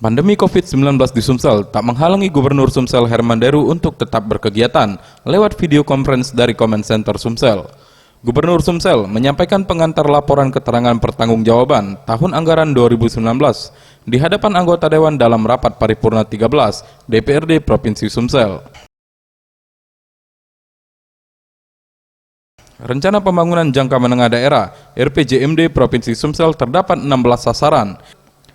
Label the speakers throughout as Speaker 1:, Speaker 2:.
Speaker 1: Pandemi COVID-19 di Sumsel tak menghalangi Gubernur Sumsel Herman Deru untuk tetap berkegiatan lewat video conference dari Comment Center Sumsel. Gubernur Sumsel menyampaikan pengantar laporan keterangan pertanggungjawaban tahun anggaran 2019 di hadapan anggota Dewan dalam rapat paripurna 13 DPRD Provinsi Sumsel. Rencana pembangunan jangka menengah daerah RPJMD Provinsi Sumsel terdapat 16 sasaran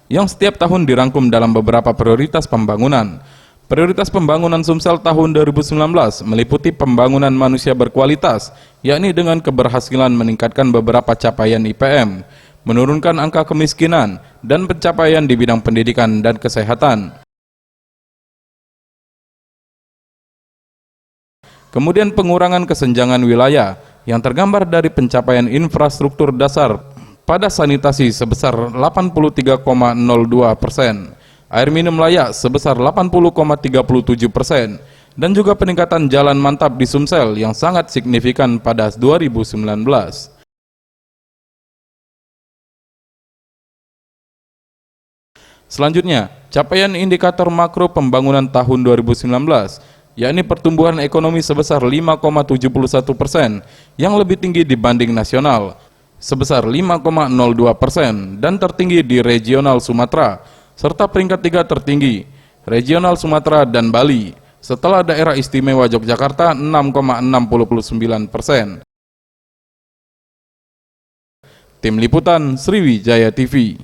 Speaker 1: yang setiap tahun dirangkum dalam beberapa prioritas pembangunan. Prioritas pembangunan Sumsel tahun 2019 meliputi pembangunan manusia berkualitas, yakni dengan keberhasilan meningkatkan beberapa capaian IPM, menurunkan angka kemiskinan, dan pencapaian di bidang pendidikan dan kesehatan. Kemudian pengurangan kesenjangan wilayah yang tergambar dari pencapaian infrastruktur dasar pada sanitasi sebesar 83,02%, air minum layak sebesar 80,37%, dan juga peningkatan jalan mantap di Sumsel yang sangat signifikan pada 2019. Selanjutnya, capaian indikator makro pembangunan tahun 2019, yakni pertumbuhan ekonomi sebesar 5,71% yang lebih tinggi dibanding nasional, sebesar 5,02% dan tertinggi di regional Sumatera, serta peringkat 3 tertinggi, regional Sumatera dan Bali, setelah daerah istimewa Yogyakarta 6,69%. Tim Liputan Sriwijaya TV.